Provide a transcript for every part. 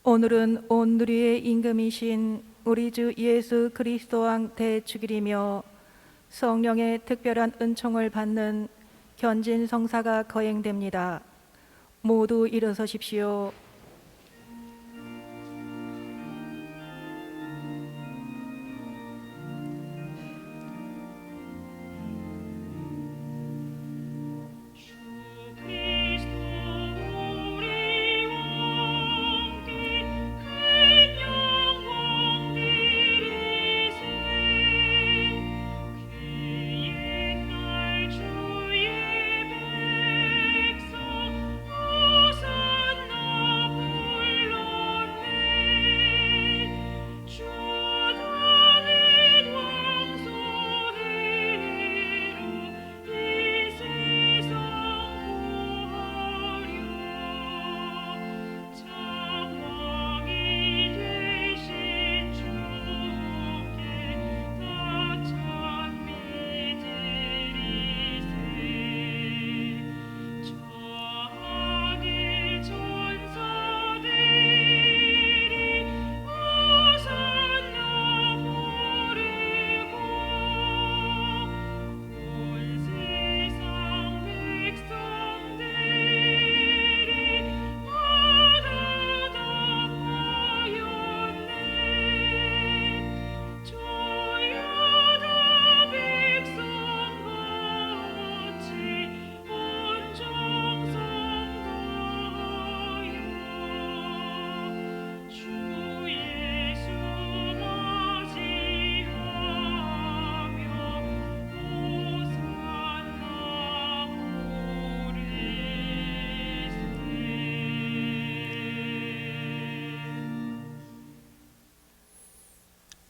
오늘은 온 누리의 임금이신 우리 주 예수 그리스도 왕 대축일이며 성령의 특별한 은총을 받는 견진 성사가 거행됩니다. 모두 일어서십시오.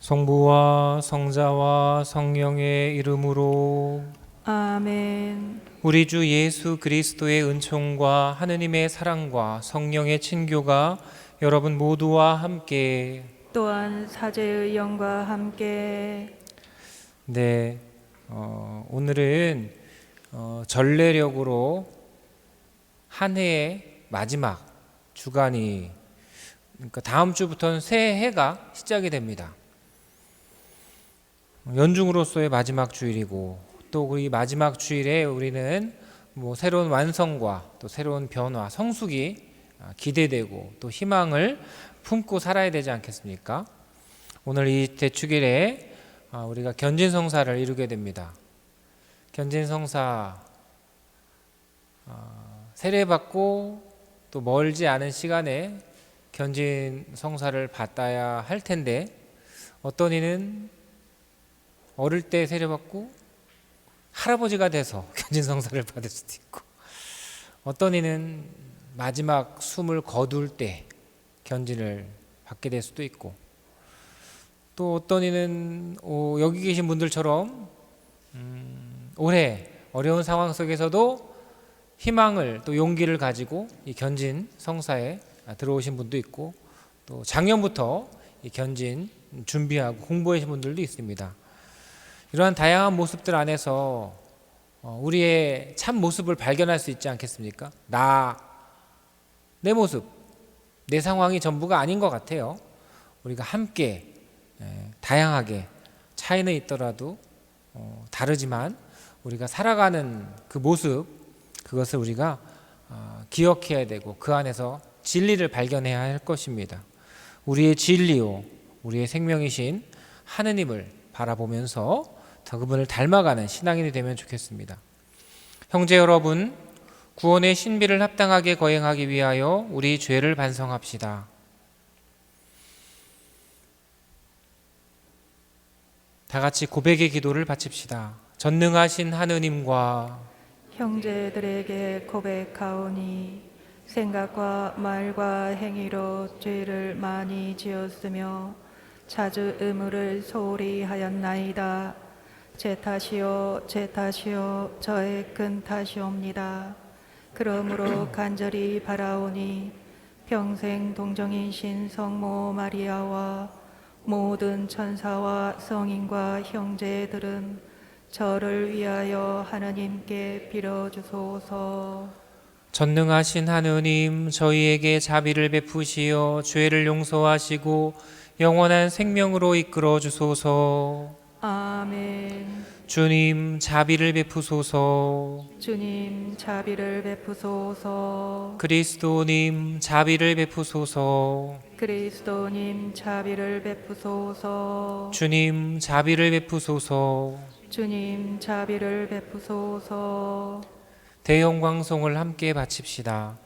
성부와 성자와 성령의 이름으로 아멘. 우리 주 예수 그리스도의 은총과 하느님의 사랑과 성령의 친교가 여러분 모두와 함께 또한 사제의 영과 함께 오늘은 전례력으로 한 해의 마지막 주간이 그러니까 다음 주부터는 새해가 시작이 됩니다. 연중으로서의 마지막 주일이고 또 이 마지막 주일에 우리는 새로운 완성과 또 새로운 변화, 성숙이 기대되고 또 희망을 품고 살아야 되지 않겠습니까? 오늘 이 대축일에 우리가 견진성사를 이루게 됩니다. 견진성사 세례받고 또 멀지 않은 시간에 견진성사를 받아야 할 텐데 어떤 이는 어릴 때 세례받고 할아버지가 돼서 견진성사를 받을 수도 있고 어떤 이는 마지막 숨을 거둘 때 견진을 받게 될 수도 있고 또 어떤 이는 여기 계신 분들처럼 올해 어려운 상황 속에서도 희망을 또 용기를 가지고 이 견진 성사에 들어오신 분도 있고 또 작년부터 이 견진 준비하고 공부하신 분들도 있습니다. 이러한 다양한 모습들 안에서 우리의 참 모습을 발견할 수 있지 않겠습니까? 내 모습, 내 상황이 전부가 아닌 것 같아요. 우리가 함께 다양하게 차이는 있더라도 다르지만 우리가 살아가는 그 모습, 그것을 우리가 기억해야 되고 그 안에서 진리를 발견해야 할 것입니다. 우리의 진리요, 우리의 생명이신 하느님을 바라보면서 더 그분을 닮아가는 신앙인이 되면 좋겠습니다. 형제 여러분, 구원의 신비를 합당하게 거행하기 위하여 우리 죄를 반성합시다. 다 같이 고백의 기도를 바칩시다. 전능하신 하느님과 형제들에게 고백하오니 생각과 말과 행위로 죄를 많이 지었으며 자주 의무를 소홀히 하였나이다. 제 탓이요 저의 큰 탓이옵니다. 그러므로 간절히 바라오니 평생 동정이신 성모 마리아와 모든 천사와 성인과 형제들은 저를 위하여 하나님께 빌어주소서. 전능하신 하느님, 저희에게 자비를 베푸시어 죄를 용서하시고 영원한 생명으로 이끌어 주소서. 아멘. 주님, 자비를 베푸소서. 주님, 자비를 베푸소서. 그리스도님, 자비를 베푸소서. 그리스도님, 자비를 베푸소서. 주님, 자비를 베푸소서. 주님, 자비를 베푸소서. 대영광송을 함께 바칩시다.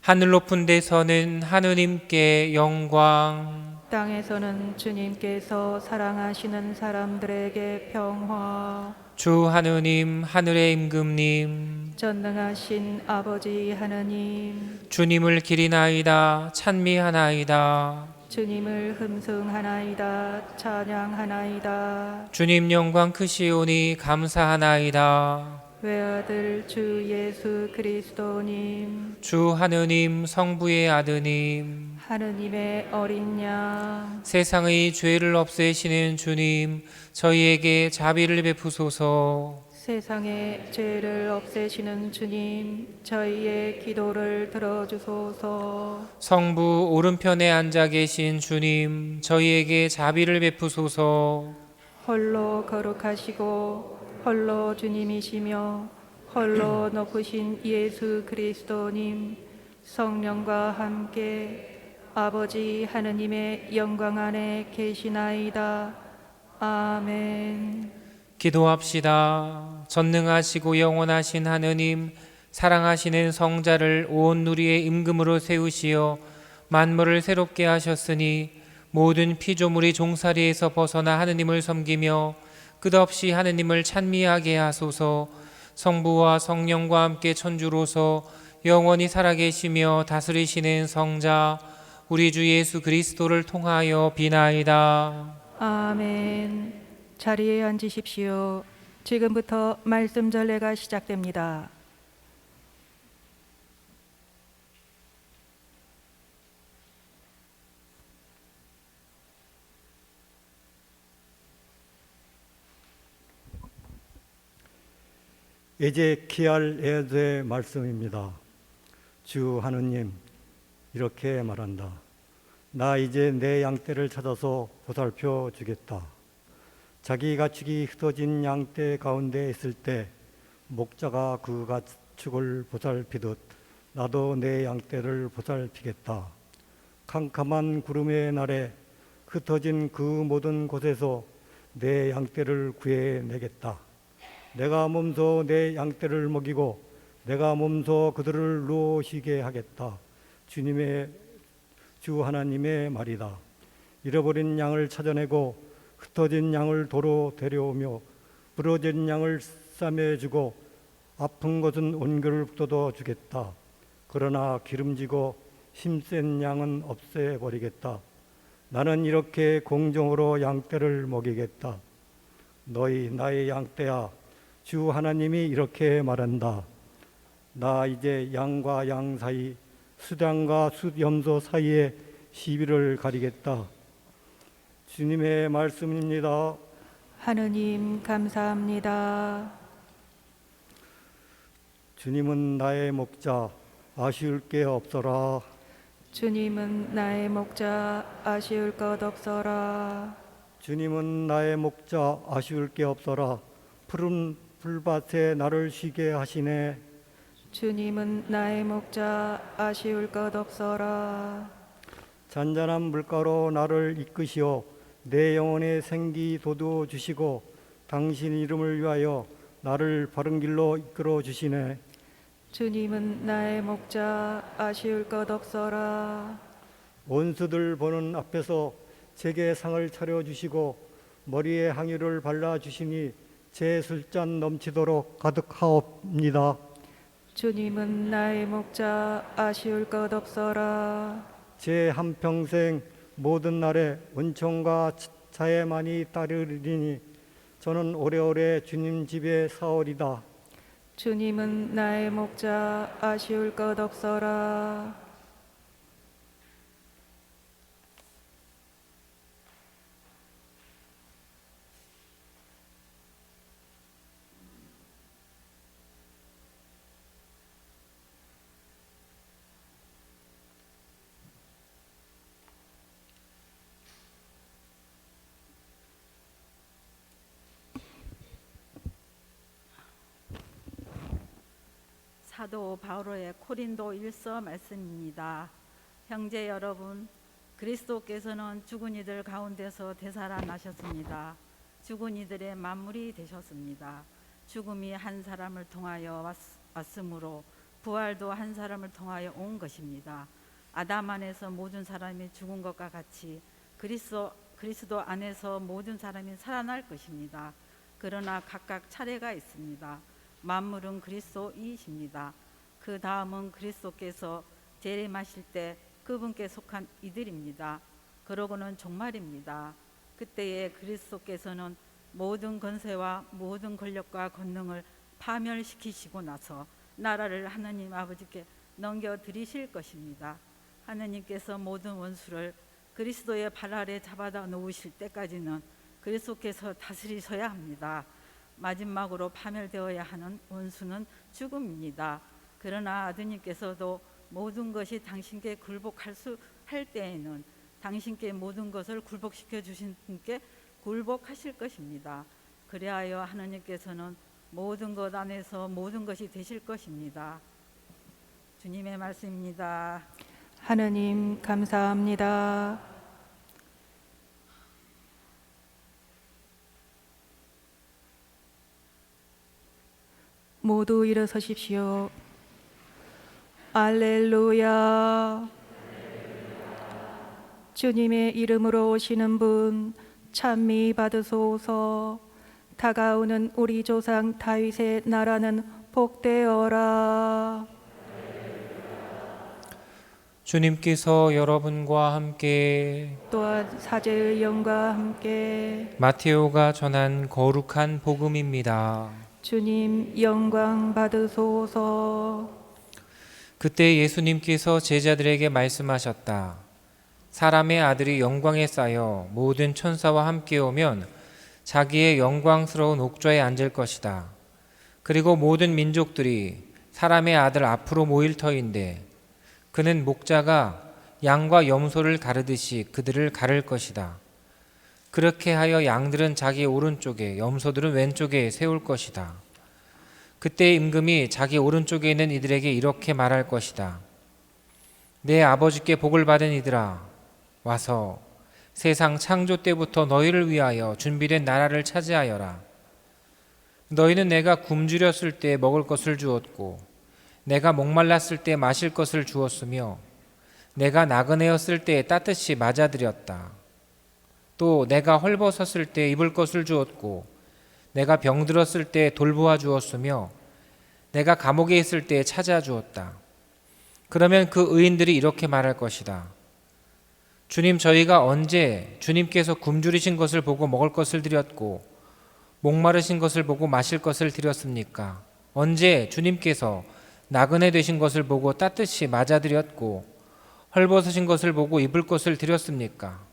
하늘 높은 데서는 하느님께 영광, 땅에서는 주님께서 사랑하시는 사람들에게 평화. 주 하느님, 하늘의 임금님, 전능하신 아버지 하느님, 주님을 기리나이다, 찬미하나이다. 주님을 흠숭하나이다, 찬양하나이다. 주님 영광 크시오니 감사하나이다. 외아들 주 예수 그리스도님, 주 하느님, 성부의 아드님, 하느님의 어린 양, 세상의 죄를 없애시는 주님, 저희에게 자비를 베푸소서. 세상의 죄를 없애시는 주님, 저희의 기도를 들어주소서. 성부 오른편에 앉아 계신 주님, 저희에게 자비를 베푸소서. 홀로 거룩하시고 홀로 주님이시며 홀로 높으신 예수 그리스도님, 성령과 함께 아버지 하느님의 영광 안에 계시나이다. 아멘. 기도합시다. 전능하시고 영원하신 하느님, 사랑하시는 성자를 온 누리의 임금으로 세우시어 만물을 새롭게 하셨으니 모든 피조물이 종살이에서 벗어나 하느님을 섬기며 끝없이 하느님을 찬미하게 하소서. 성부와 성령과 함께 천주로서 영원히 살아계시며 다스리시는 성자 우리 주 예수 그리스도를 통하여 비나이다. 아멘. 자리에 앉으십시오. 지금부터 말씀 전례가 시작됩니다. 에제키엘 에드의 말씀입니다. 주 하느님 이렇게 말한다. 나 이제 내 양떼를 찾아서 보살펴 주겠다. 자기 가축이 흩어진 양떼 가운데 있을 때 목자가 그 가축을 보살피듯 나도 내 양떼를 보살피겠다. 캄캄한 구름의 날에 흩어진 그 모든 곳에서 내 양떼를 구해내겠다. 내가 몸소 내 양떼를 먹이고 내가 몸소 그들을 누워 쉬게 하겠다. 주 하나님의 말이다. 잃어버린 양을 찾아내고 흩어진 양을 도로 데려오며 부러진 양을 싸매주고 아픈 것은 온결을 북돋워 주겠다. 그러나 기름지고 힘센 양은 없애버리겠다. 나는 이렇게 공정으로 양떼를 먹이겠다. 너희 나의 양떼야, 주 하나님이 이렇게 말한다. 나 이제 양과 양 사이, 수장과 숫염소 사이에 시비를 가리겠다. 주님의 말씀입니다. 하느님 감사합니다. 주님은 나의 목자, 아쉬울 게 없어라. 주님은 나의 목자, 아쉬울 것 없어라. 주님은 나의 목자, 아쉬울 게 없어라. 푸른 풀밭에 나를 쉬게 하시네. 주님은 나의 목자, 아쉬울 것 없어라. 잔잔한 물가로 나를 이끄시어 내 영혼에 생기 돋워 주시고 당신 이름을 위하여 나를 바른 길로 이끌어 주시네. 주님은 나의 목자, 아쉬울 것 없어라. 원수들 보는 앞에서 제게 상을 차려 주시고 머리에 향유를 발라 주시니 제 술잔 넘치도록 가득하옵니다. 주님은 나의 목자, 아쉬울 것 없어라. 제 한평생 모든 날에 은총과 자애만이 따르리니 저는 오래오래 주님 집에 사오리다. 주님은 나의 목자, 아쉬울 것 없어라. 사도 바오로의 고린도 1서 말씀입니다. 형제 여러분, 그리스도께서는 죽은 이들 가운데서 되살아나셨습니다. 죽은 이들의 만물이 되셨습니다. 죽음이 한 사람을 통하여 왔으므로 부활도 한 사람을 통하여 온 것입니다. 아담 안에서 모든 사람이 죽은 것과 같이 그리스도 안에서 모든 사람이 살아날 것입니다. 그러나 각각 차례가 있습니다. 만물은 그리스도이십니다. 그 다음은 그리스도께서 재림하실 때 그분께 속한 이들입니다. 그러고는 종말입니다. 그때에 그리스도께서는 모든 권세와 모든 권력과 권능을 파멸시키시고 나서 나라를 하나님 아버지께 넘겨드리실 것입니다. 하나님께서 모든 원수를 그리스도의 발 아래 잡아다 놓으실 때까지는 그리스도께서 다스리셔야 합니다. 마지막으로 파멸되어야 하는 원수는 죽음입니다. 그러나 아드님께서도 모든 것이 당신께 굴복할 때에는 당신께 모든 것을 굴복시켜 주신 분께 굴복하실 것입니다. 그리하여 하나님께서는 모든 것 안에서 모든 것이 되실 것입니다. 주님의 말씀입니다. 하느님 감사합니다. 모두 일어서십시오. 알렐루야. 주님의 이름으로 오시는 분 찬미 받으소서. 다가오는 우리 조상 다윗의 나라는 복되어라. 주님께서 여러분과 함께 또한 사제의 영과 함께 마테오가 전한 거룩한 복음입니다. 주님 영광 받으소서. 그때 예수님께서 제자들에게 말씀하셨다. 사람의 아들이 영광에 쌓여 모든 천사와 함께 오면 자기의 영광스러운 옥좌에 앉을 것이다. 그리고 모든 민족들이 사람의 아들 앞으로 모일 터인데 그는 목자가 양과 염소를 가르듯이 그들을 가를 것이다. 그렇게 하여 양들은 자기 오른쪽에 염소들은 왼쪽에 세울 것이다. 그때 임금이 자기 오른쪽에 있는 이들에게 이렇게 말할 것이다. 내 아버지께 복을 받은 이들아, 와서 세상 창조 때부터 너희를 위하여 준비된 나라를 차지하여라. 너희는 내가 굶주렸을 때 먹을 것을 주었고 내가 목말랐을 때 마실 것을 주었으며 내가 나그네였을 때 따뜻이 맞아들였다. 또 내가 헐벗었을 때 입을 것을 주었고 내가 병들었을 때 돌보아 주었으며 내가 감옥에 있을 때 찾아주었다. 그러면 그 의인들이 이렇게 말할 것이다. 주님, 저희가 언제 주님께서 굶주리신 것을 보고 먹을 것을 드렸고 목마르신 것을 보고 마실 것을 드렸습니까? 언제 주님께서 나그네 되신 것을 보고 따뜻이 맞아드렸고 헐벗으신 것을 보고 입을 것을 드렸습니까?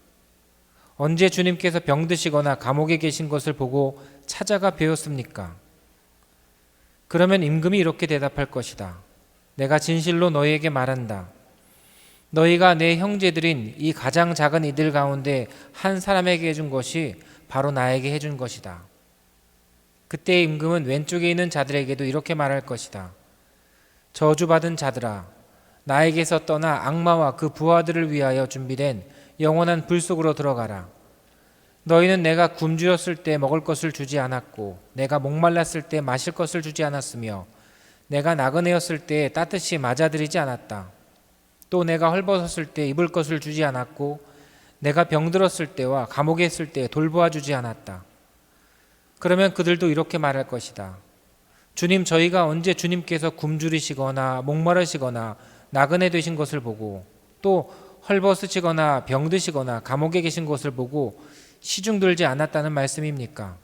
언제 주님께서 병드시거나 감옥에 계신 것을 보고 찾아가 배웠습니까? 그러면 임금이 이렇게 대답할 것이다. 내가 진실로 너희에게 말한다. 너희가 내 형제들인 이 가장 작은 이들 가운데 한 사람에게 해준 것이 바로 나에게 해준 것이다. 그때 임금은 왼쪽에 있는 자들에게도 이렇게 말할 것이다. 저주받은 자들아, 나에게서 떠나 악마와 그 부하들을 위하여 준비된 영원한 불 속으로 들어가라. 너희는 내가 굶주렸을 때 먹을 것을 주지 않았고 내가 목말랐을 때 마실 것을 주지 않았으며 내가 나그네였을 때 따뜻이 맞아들이지 않았다. 또 내가 헐벗었을 때 입을 것을 주지 않았고 내가 병들었을 때와 감옥에 있을 때 돌보아 주지 않았다. 그러면 그들도 이렇게 말할 것이다. 주님, 저희가 언제 주님께서 굶주리시거나 목마르시거나 나그네 되신 것을 보고 또 헐벗으시거나 병드시거나 감옥에 계신 것을 보고 시중 들지 않았다는 말씀입니까?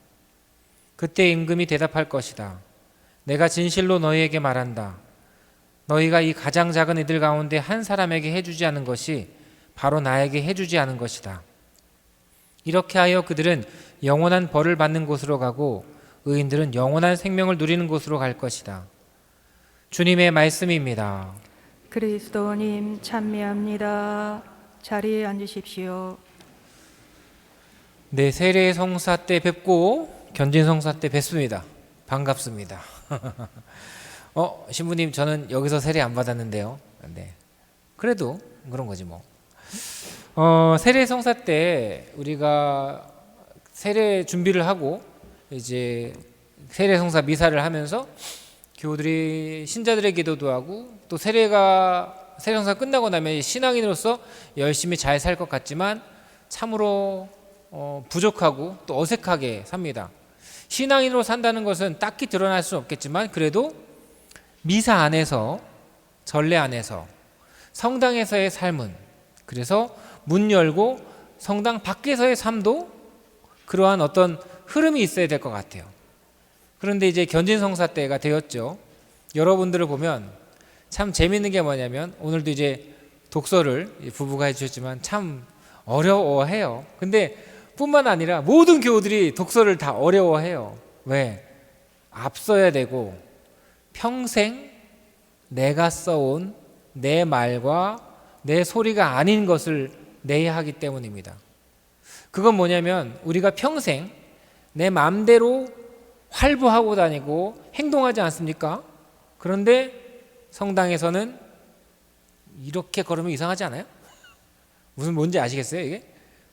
그때 임금이 대답할 것이다. 내가 진실로 너희에게 말한다. 너희가 이 가장 작은 이들 가운데 한 사람에게 해주지 않은 것이 바로 나에게 해주지 않은 것이다. 이렇게 하여 그들은 영원한 벌을 받는 곳으로 가고 의인들은 영원한 생명을 누리는 곳으로 갈 것이다. 주님의 말씀입니다. 그리스도님 찬미합니다. 자리에 앉으십시오. 네, 세례 성사 때 뵙고 견진 성사 때 뵙습니다. 반갑습니다. 신부님 저는 여기서 세례 안 받았는데요. 네. 그래도 그런 거지 뭐. 세례 성사 때 우리가 세례 준비를 하고 이제 세례 성사 미사를 하면서 교우들이 신자들의 기도도 하고 또 세례 성사 끝나고 나면 신앙인으로서 열심히 잘 살 것 같지만 참으로 부족하고 또 어색하게 삽니다. 신앙인으로 산다는 것은 딱히 드러날 수는 없겠지만 그래도 미사 안에서, 전례 안에서, 성당에서의 삶은, 그래서 문 열고 성당 밖에서의 삶도 그러한 어떤 흐름이 있어야 될 것 같아요. 그런데 이제 견진성사 때가 되었죠. 여러분들을 보면 참 재밌는 게 뭐냐면 오늘도 이제 독서를 부부가 해주셨지만 참 어려워해요. 근데 뿐만 아니라 모든 교우들이 독서를 다 어려워해요. 왜? 앞서야 되고 평생 내가 써온 내 말과 내 소리가 아닌 것을 내야 하기 때문입니다. 그건 뭐냐면 우리가 평생 내 마음대로 활보하고 다니고 행동하지 않습니까? 그런데 성당에서는 이렇게 걸으면 이상하지 않아요? 무슨 뭔지 아시겠어요? 이게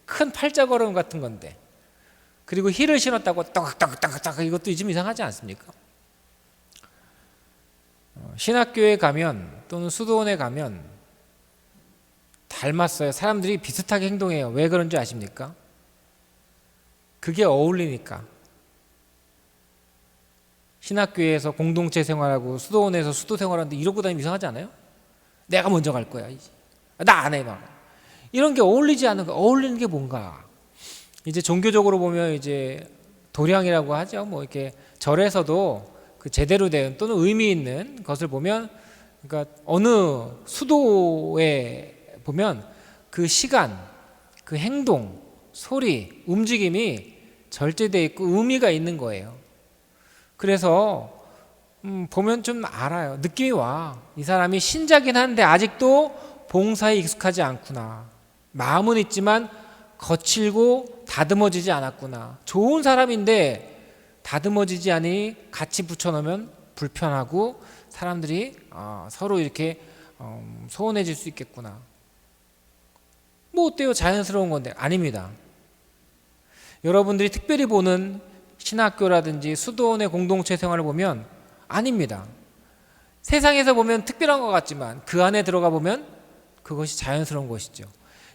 큰 팔자걸음 같은 건데, 그리고 힐을 신었다고 떡떡떡떡 이것도 좀 이상하지 않습니까? 신학교에 가면 또는 수도원에 가면 닮았어요. 사람들이 비슷하게 행동해요. 왜 그런지 아십니까? 그게 어울리니까. 신학교에서 공동체 생활하고 수도원에서 수도 생활하는데 이러고 다니면 이상하지 않아요? 내가 먼저 갈 거야. 나 안 해. 막. 이런 게 어울리지 않는 거. 어울리는 게 뭔가. 이제 종교적으로 보면 이제 도량이라고 하죠. 뭐 이렇게 절에서도 그 제대로 된 또는 의미 있는 것을 보면, 그러니까 어느 수도에 보면 그 시간, 그 행동, 소리, 움직임이 절제되어 있고 의미가 있는 거예요. 그래서 보면 좀 알아요. 느낌이 와. 이 사람이 신자긴 한데 아직도 봉사에 익숙하지 않구나. 마음은 있지만 거칠고 다듬어지지 않았구나. 좋은 사람인데 다듬어지지 않으니 같이 붙여놓으면 불편하고 사람들이 서로 이렇게 소원해질 수 있겠구나. 뭐 어때요? 자연스러운 건데. 아닙니다. 여러분들이 특별히 보는 신학교라든지 수도원의 공동체 생활을 보면 아닙니다. 세상에서 보면 특별한 것 같지만 그 안에 들어가 보면 그것이 자연스러운 것이죠.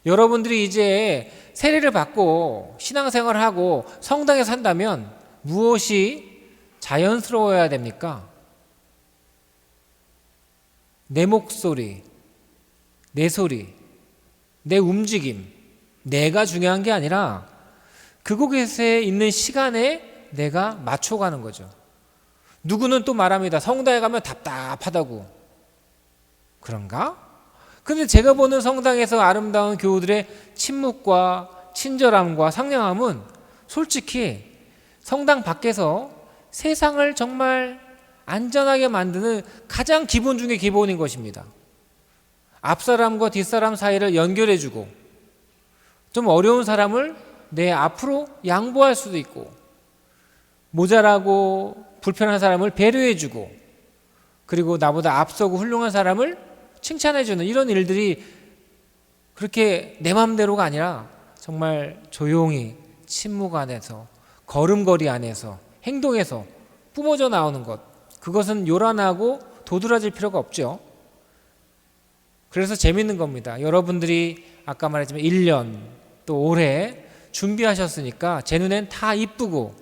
여러분들이 이제 세례를 받고 신앙생활을 하고 성당에 산다면 무엇이 자연스러워야 됩니까? 내 목소리, 내 소리, 내 움직임, 내가 중요한 게 아니라 그곳에 있는 시간에 내가 맞춰가는 거죠. 누구는 또 말합니다. 성당에 가면 답답하다고. 그런가? 근데 제가 보는 성당에서 아름다운 교우들의 침묵과 친절함과 상냥함은 솔직히 성당 밖에서 세상을 정말 안전하게 만드는 가장 기본 중에 기본인 것입니다. 앞사람과 뒷사람 사이를 연결해주고 좀 어려운 사람을 내 앞으로 양보할 수도 있고 모자라고 불편한 사람을 배려해주고 그리고 나보다 앞서고 훌륭한 사람을 칭찬해주는 이런 일들이 그렇게 내 맘대로가 아니라 정말 조용히 침묵 안에서 걸음걸이 안에서 행동에서 뿜어져 나오는 것, 그것은 요란하고 도드라질 필요가 없죠. 그래서 재밌는 겁니다. 여러분들이 아까 말했지만 1년 또 올해 준비하셨으니까 제 눈엔 다 이쁘고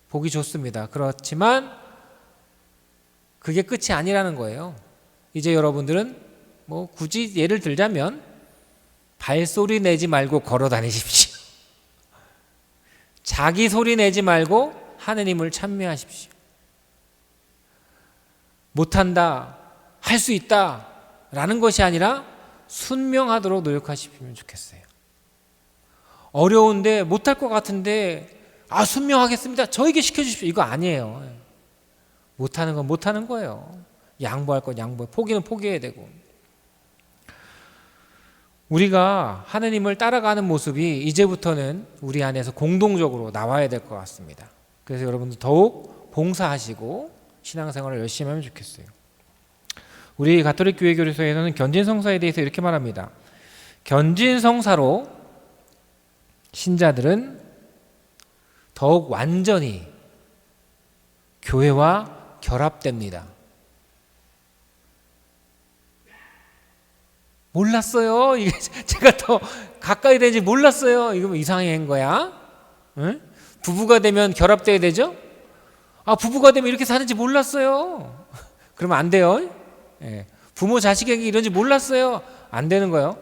보기 좋습니다. 그렇지만 그게 끝이 아니라는 거예요. 이제 여러분들은 뭐 굳이 예를 들자면 발소리 내지 말고 걸어 다니십시오. 자기 소리 내지 말고 하느님을 찬미하십시오. 못한다, 할 수 있다 라는 것이 아니라 순명하도록 노력하시면 좋겠어요. 어려운데 못할 것 같은데 순명하겠습니다. 저에게 시켜주십시오. 이거 아니에요. 못하는 건 못하는 거예요. 양보할 건 양보해. 포기는 포기해야 되고. 우리가 하느님을 따라가는 모습이 이제부터는 우리 안에서 공동적으로 나와야 될 것 같습니다. 그래서 여러분들 더욱 봉사하시고 신앙생활을 열심히 하면 좋겠어요. 우리 가톨릭 교회 교리서에서는 견진성사에 대해서 이렇게 말합니다. 견진성사로 신자들은 더욱 완전히 교회와 결합됩니다. 몰랐어요. 이게 제가 더 가까이 되는지 몰랐어요. 이거 이상한 거야? 응? 부부가 되면 결합돼야 되죠? 부부가 되면 이렇게 사는지 몰랐어요. 그러면 안 돼요. 예. 부모 자식에게 이런지 몰랐어요. 안 되는 거예요.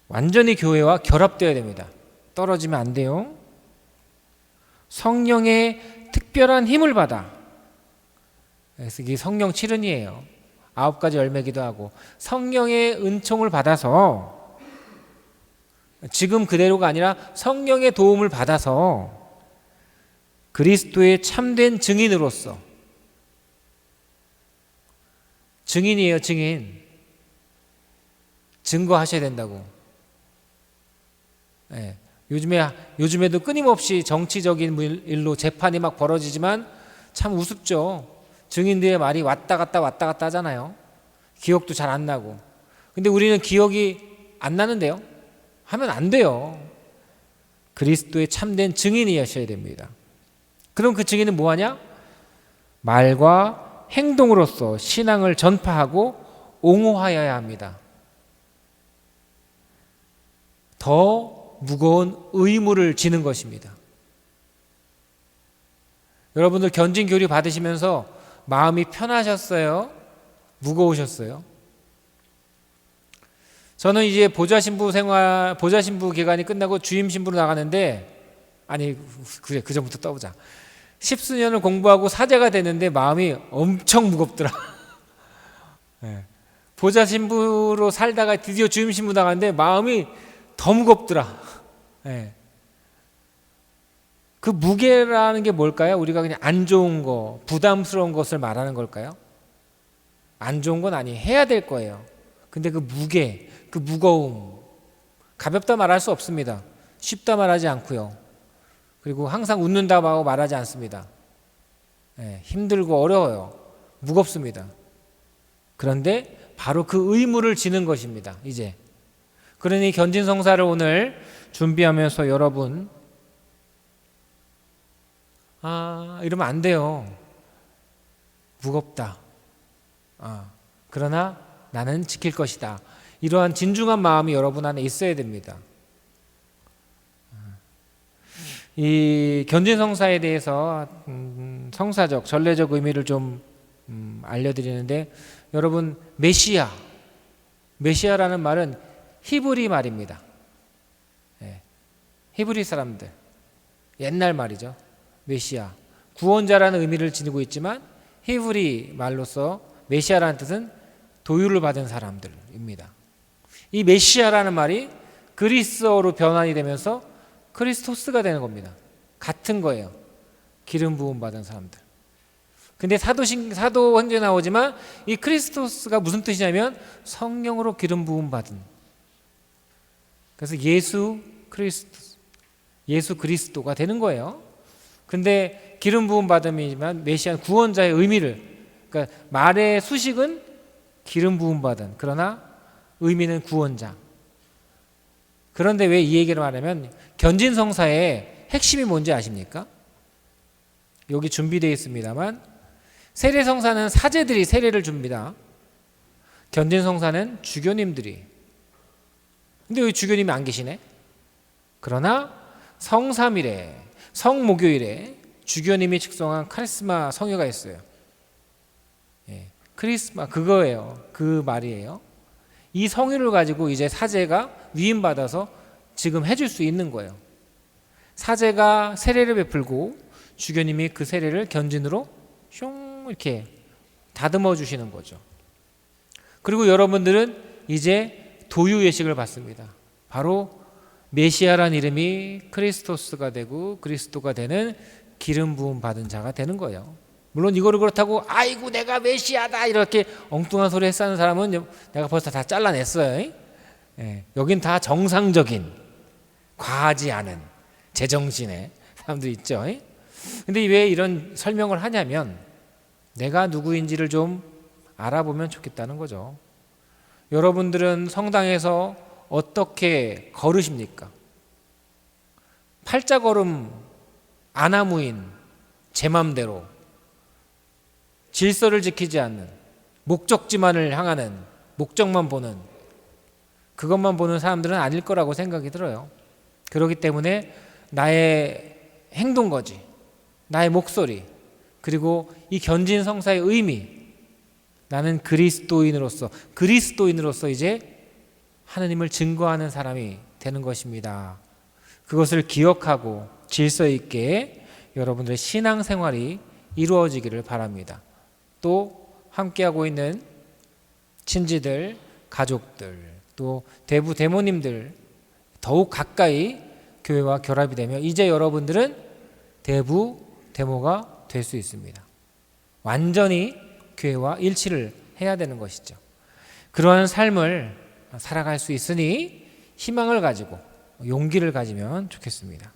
완전히 교회와 결합돼야 됩니다. 떨어지면 안 돼요. 성령의 특별한 힘을 받아. 그래서 이게 성령 7은이에요. 9가지 열매기도 하고 성령의 은총을 받아서 지금 그대로가 아니라 성령의 도움을 받아서 그리스도의 참된 증인으로서 증인이에요. 증인. 증거하셔야 된다고. 예. 요즘에도 끊임없이 정치적인 일로 재판이 막 벌어지지만 참 우습죠. 증인들의 말이 왔다 갔다 하잖아요. 기억도 잘 안 나고. 근데 우리는 기억이 안 나는데요. 하면 안 돼요. 그리스도의 참된 증인이셔야 됩니다. 그럼 그 증인은 뭐하냐? 말과 행동으로서 신앙을 전파하고 옹호하여야 합니다. 더 무거운 의무를 지는 것입니다. 여러분들 견진교리 받으시면서 마음이 편하셨어요? 무거우셨어요? 저는 이제 보좌신부 기간이 끝나고 주임신부로 나가는데, 그래, 그 전부터 떠보자. 10수년을 공부하고 사제가 됐는데 마음이 엄청 무겁더라. 네. 보좌신부로 살다가 드디어 주임신부 나갔는데 마음이 더 무겁더라. 네. 그 무게라는 게 뭘까요? 우리가 그냥 안 좋은 거, 부담스러운 것을 말하는 걸까요? 안 좋은 건 아니에요. 해야 될 거예요. 근데 그 무게, 그 무거움, 가볍다 말할 수 없습니다. 쉽다 말하지 않고요. 그리고 항상 웃는다고 말하지 않습니다. 네, 힘들고 어려워요. 무겁습니다. 그런데 바로 그 의무를 지는 것입니다. 이제. 그러니 견진성사를 오늘 준비하면서 여러분, 이러면 안 돼요. 무겁다. 그러나 나는 지킬 것이다. 이러한 진중한 마음이 여러분 안에 있어야 됩니다. 이 견진성사에 대해서 성사적, 전례적 의미를 좀 알려드리는데, 여러분, 메시아라는 말은 히브리 말입니다. 히브리 사람들, 옛날 말이죠. 메시아, 구원자라는 의미를 지니고 있지만 히브리 말로서 메시아라는 뜻은 도유를 받은 사람들입니다. 이 메시아라는 말이 그리스어로 변환이 되면서 크리스토스가 되는 겁니다. 같은 거예요. 기름 부음 받은 사람들. 근데 사도행전에 나오지만 이 크리스토스가 무슨 뜻이냐면 성령으로 기름 부음 받은. 그래서 예수 그리스도가 되는 거예요. 근데 기름 부음 받음이지만 메시아는 구원자의 의미를, 그러니까 말의 수식은 기름 부음 받은, 그러나 의미는 구원자. 그런데 왜 이 얘기를 말하면, 견진성사의 핵심이 뭔지 아십니까? 여기 준비되어 있습니다만, 세례성사는 사제들이 세례를 줍니다. 견진성사는 주교님들이. 근데 여기 주교님이 안 계시네. 그러나 성삼일에, 성목요일에 주교님이 측정한 카리스마 성회가 있어요. 크리스마, 그거예요. 그 말이에요. 이 성의를 가지고 이제 사제가 위임받아서 지금 해줄 수 있는 거예요. 사제가 세례를 베풀고 주교님이 그 세례를 견진으로 슝 이렇게 다듬어 주시는 거죠. 그리고 여러분들은 이제 도유 예식을 받습니다. 바로 메시아란 이름이 크리스토스가 되고 그리스도가 되는 기름 부음 받은 자가 되는 거예요. 물론 이거를 그렇다고 아이고 내가 메시아다 이렇게 엉뚱한 소리 했다는 사람은 내가 벌써 다 잘라냈어요. 여긴 다 정상적인, 과하지 않은 제정신의 사람들이 있죠. 근데 왜 이런 설명을 하냐면, 내가 누구인지를 좀 알아보면 좋겠다는 거죠. 여러분들은 성당에서 어떻게 걸으십니까? 팔자걸음, 아나무인, 제 맘대로 질서를 지키지 않는, 목적지만을 향하는, 목적만 보는, 그것만 보는 사람들은 아닐 거라고 생각이 들어요. 그렇기 때문에 나의 행동거지, 나의 목소리, 그리고 이 견진 성사의 의미, 나는 그리스도인으로서 이제 하느님을 증거하는 사람이 되는 것입니다. 그것을 기억하고 질서 있게 여러분들의 신앙생활이 이루어지기를 바랍니다. 또 함께하고 있는 친지들, 가족들, 또 대부 대모님들 더욱 가까이 교회와 결합이 되며 이제 여러분들은 대부 대모가 될 수 있습니다. 완전히 교회와 일치를 해야 되는 것이죠. 그러한 삶을 살아갈 수 있으니 희망을 가지고 용기를 가지면 좋겠습니다.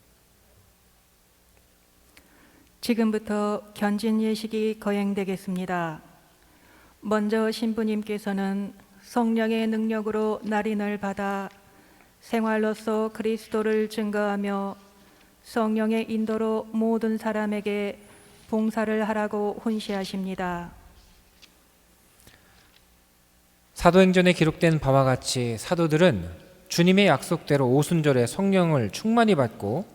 지금부터 견진 예식이 거행되겠습니다. 먼저 신부님께서는 성령의 능력으로 날인을 받아 생활로서 그리스도를 증거하며 성령의 인도로 모든 사람에게 봉사를 하라고 훈시하십니다. 사도행전에 기록된 바와 같이 사도들은 주님의 약속대로 오순절에 성령을 충만히 받고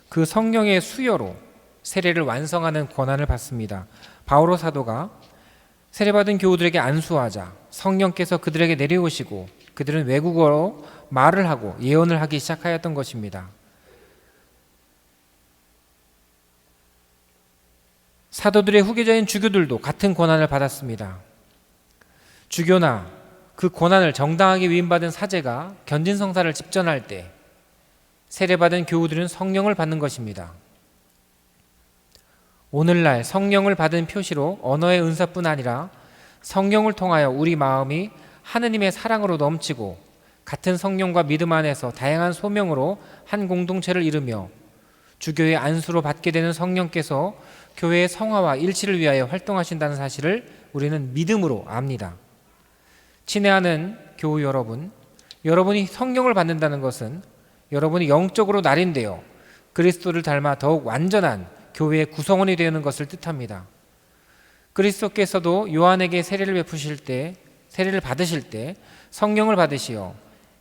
그 성령의 수여로 세례를 완성하는 권한을 받습니다. 바오로 사도가 세례받은 교우들에게 안수하자 성령께서 그들에게 내려오시고 그들은 외국어로 말을 하고 예언을 하기 시작하였던 것입니다. 사도들의 후계자인 주교들도 같은 권한을 받았습니다. 주교나 그 권한을 정당하게 위임받은 사제가 견진성사를 집전할 때 세례받은 교우들은 성령을 받는 것입니다. 오늘날 성령을 받은 표시로 언어의 은사뿐 아니라 성령을 통하여 우리 마음이 하느님의 사랑으로 넘치고 같은 성령과 믿음 안에서 다양한 소명으로 한 공동체를 이루며 주교의 안수로 받게 되는 성령께서 교회의 성화와 일치를 위하여 활동하신다는 사실을 우리는 믿음으로 압니다. 친애하는 교우 여러분, 여러분이 성령을 받는다는 것은 여러분이 영적으로 날인되어 그리스도를 닮아 더욱 완전한 교회의 구성원이 되는 것을 뜻합니다. 그리스도께서도 요한에게 세례를 받으실 때 성령을 받으시어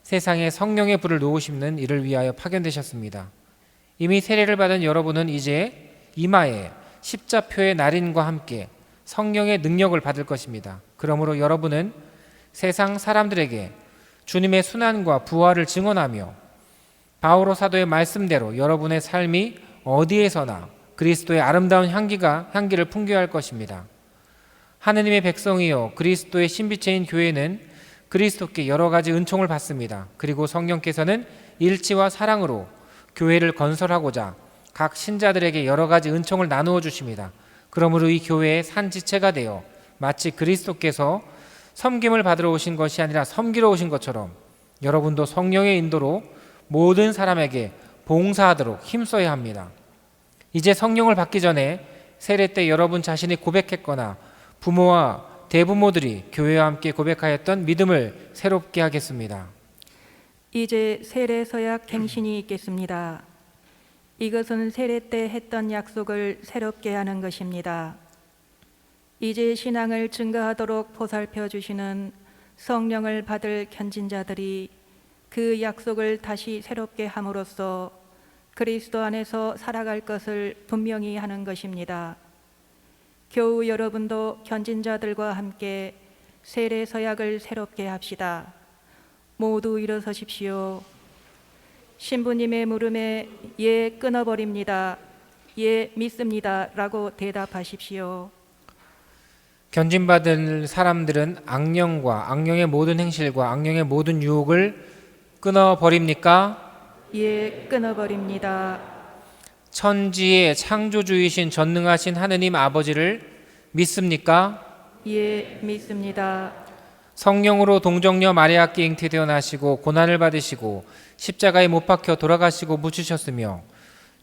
세상에 성령의 불을 놓으시는 이를 위하여 파견되셨습니다. 이미 세례를 받은 여러분은 이제 이마에 십자표의 날인과 함께 성령의 능력을 받을 것입니다. 그러므로 여러분은 세상 사람들에게 주님의 순환과 부활을 증언하며 바오로 사도의 말씀대로 여러분의 삶이 어디에서나 그리스도의 아름다운 향기를 풍겨야 할 것입니다. 하느님의 백성이요 그리스도의 신비체인 교회는 그리스도께 여러 가지 은총을 받습니다. 그리고 성령께서는 일치와 사랑으로 교회를 건설하고자 각 신자들에게 여러 가지 은총을 나누어 주십니다. 그러므로 이 교회의 산지체가 되어 마치 그리스도께서 섬김을 받으러 오신 것이 아니라 섬기러 오신 것처럼 여러분도 성령의 인도로 모든 사람에게 봉사하도록 힘써야 합니다. 이제 성령을 받기 전에 세례 때 여러분 자신이 고백했거나 부모와 대부모들이 교회와 함께 고백하였던 믿음을 새롭게 하겠습니다. 이제 세례 서약 갱신이 있겠습니다. 이것은 세례 때 했던 약속을 새롭게 하는 것입니다. 이제 신앙을 증거하도록 보살펴 주시는 성령을 받을 견진자들이 그 약속을 다시 새롭게 함으로써 그리스도 안에서 살아갈 것을 분명히 하는 것입니다. 교우 여러분도 견진자들과 함께 세례 서약을 새롭게 합시다. 모두 일어서십시오. 신부님의 물음에 예 끊어버립니다. 예 믿습니다 라고 대답하십시오. 견진받을 사람들은 악령과 악령의 모든 행실과 악령의 모든 유혹을 끊어버립니까? 예 끊어버립니다. 천지의 창조주이신 전능하신 하느님 아버지를 믿습니까? 예 믿습니다. 성령으로 동정녀 마리아께 잉태되어 나시고 고난을 받으시고 십자가에 못 박혀 돌아가시고 묻히셨으며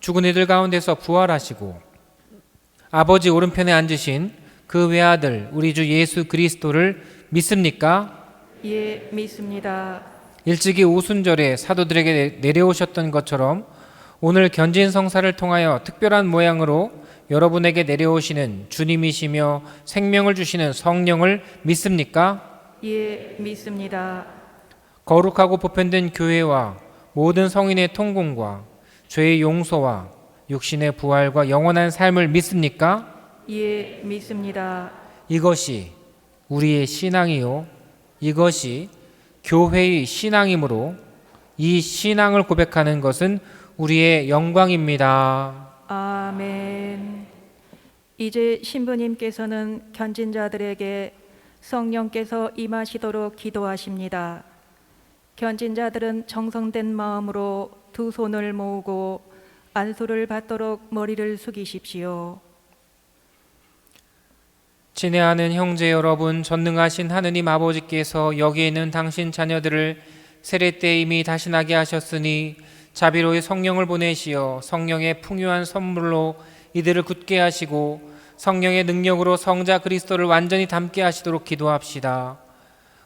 죽은 이들 가운데서 부활하시고 아버지 오른편에 앉으신 그 외아들 우리 주 예수 그리스도를 믿습니까? 예, 믿습니다. 일찍이 오순절에 사도들에게 내려오셨던 것처럼 오늘 견진 성사를 통하여 특별한 모양으로 여러분에게 내려오시는 주님이시며 생명을 주시는 성령을 믿습니까? 예, 믿습니다. 거룩하고 보편된 교회와 모든 성인의 통공과 죄의 용서와 육신의 부활과 영원한 삶을 믿습니까? 예, 믿습니다. 이것이 우리의 신앙이요, 이것이 교회의 신앙이므로 이 신앙을 고백하는 것은 우리의 영광입니다. 아멘. 이제 신부님께서는 견진자들에게 성령께서 임하시도록 기도하십니다. 견진자들은 정성된 마음으로 두 손을 모으고 안수를 받도록 머리를 숙이십시오. 친애하는 형제 여러분, 전능하신 하느님 아버지께서 여기 있는 당신 자녀들을 세례 때 이미 다신하게 하셨으니 자비로의 성령을 보내시어 성령의 풍요한 선물로 이들을 굳게 하시고 성령의 능력으로 성자 그리스도를 완전히 닮게 하시도록 기도합시다.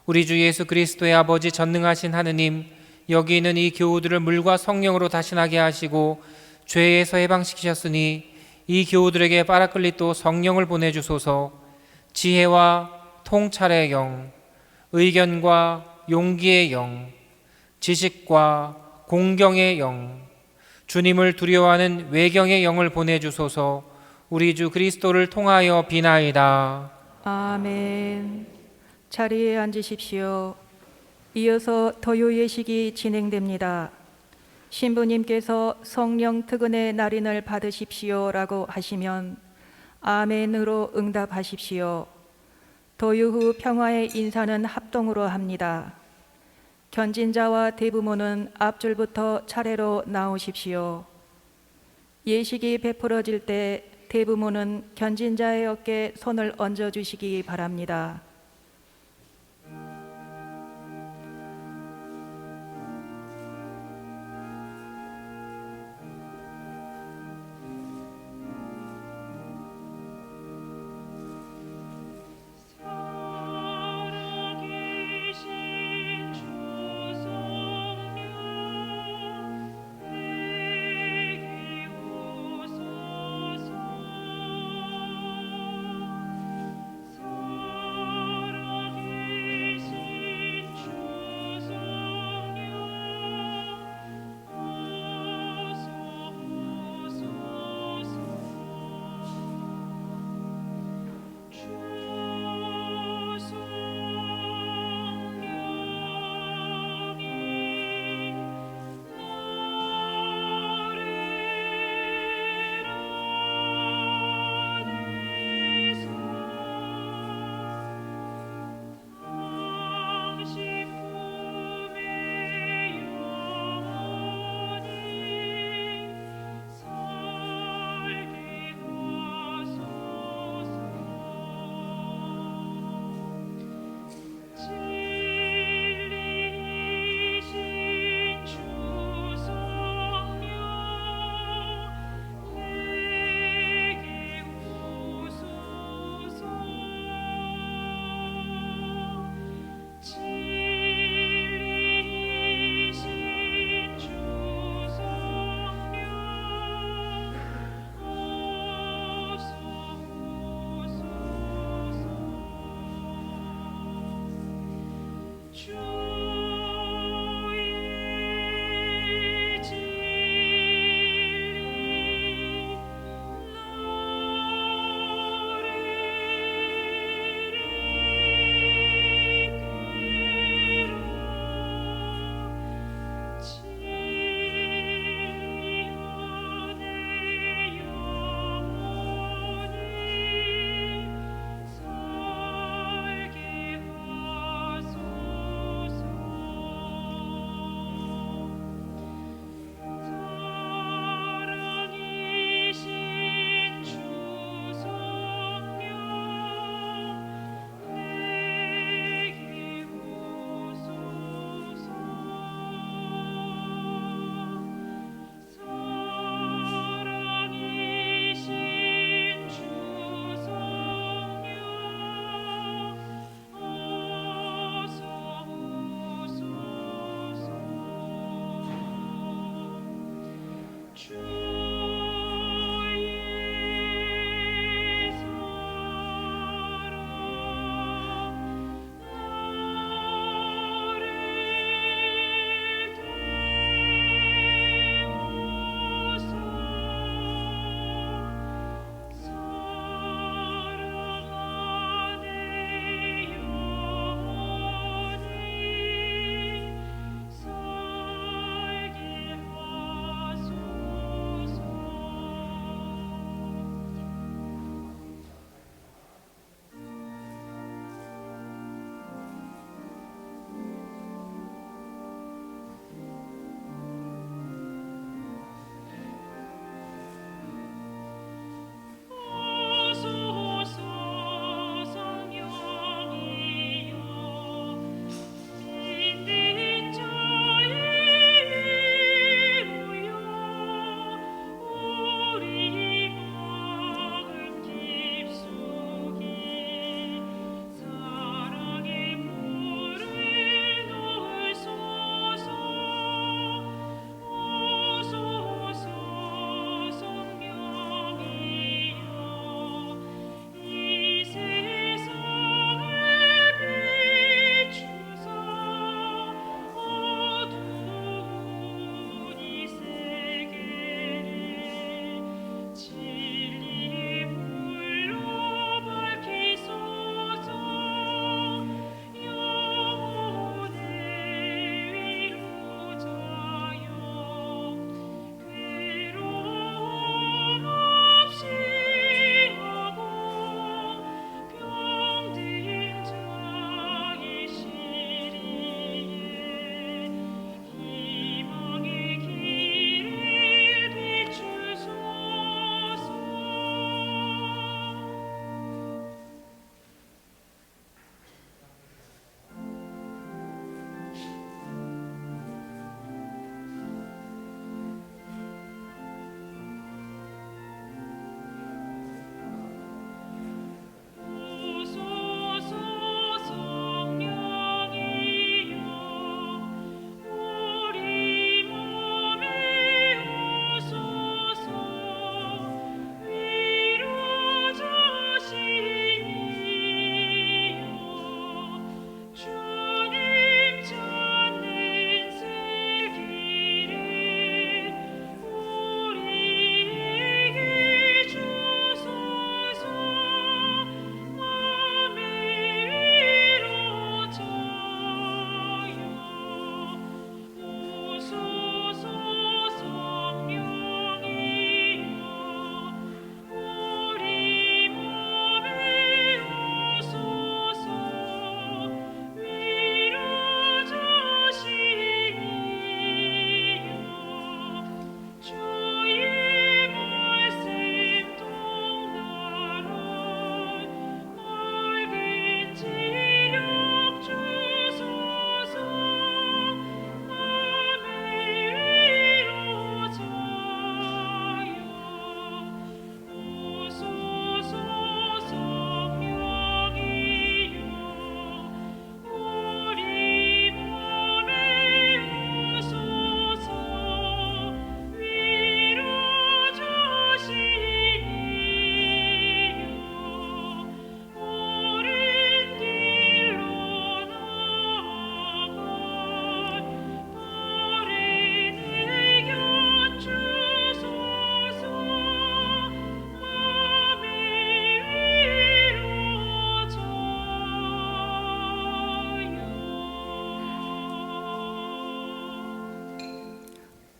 우리 주 예수 그리스도의 아버지 전능하신 하느님, 여기 있는 이 교우들을 물과 성령으로 다신하게 하시고 죄에서 해방시키셨으니 이 교우들에게 파라클리또 성령을 보내주소서. 지혜와 통찰의 영, 의견과 용기의 영, 지식과 공경의 영, 주님을 두려워하는 외경의 영을 보내주소서. 우리 주 그리스도를 통하여 비나이다. 아멘. 자리에 앉으십시오. 이어서 도요 예식이 진행됩니다. 신부님께서 성령 특은의 날인을 받으십시오라고 하시면 아멘으로 응답하십시오. 도요 후 평화의 인사는 합동으로 합니다. 견진자와 대부모는 앞줄부터 차례로 나오십시오. 예식이 베풀어질 때 대부모는 견진자의 어깨에 손을 얹어주시기 바랍니다.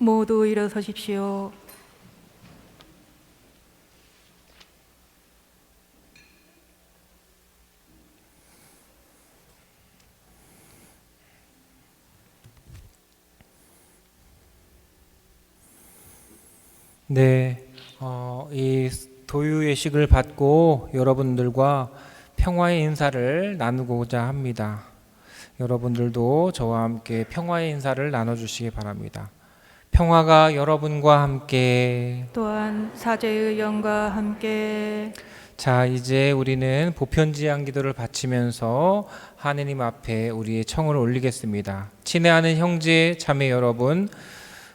모두 일어서십시오. 네, 이 도유 예식을 받고 여러분들과 평화의 인사를 나누고자 합니다. 여러분들도 저와 함께 평화의 인사를 나눠주시기 바랍니다. 평화가 여러분과 함께. 또한 사제의 영과 함께. 자, 이제 우리는 보편지향 기도를 바치면서 하느님 앞에 우리의 청을 올리겠습니다. 친애하는 형제 자매 여러분,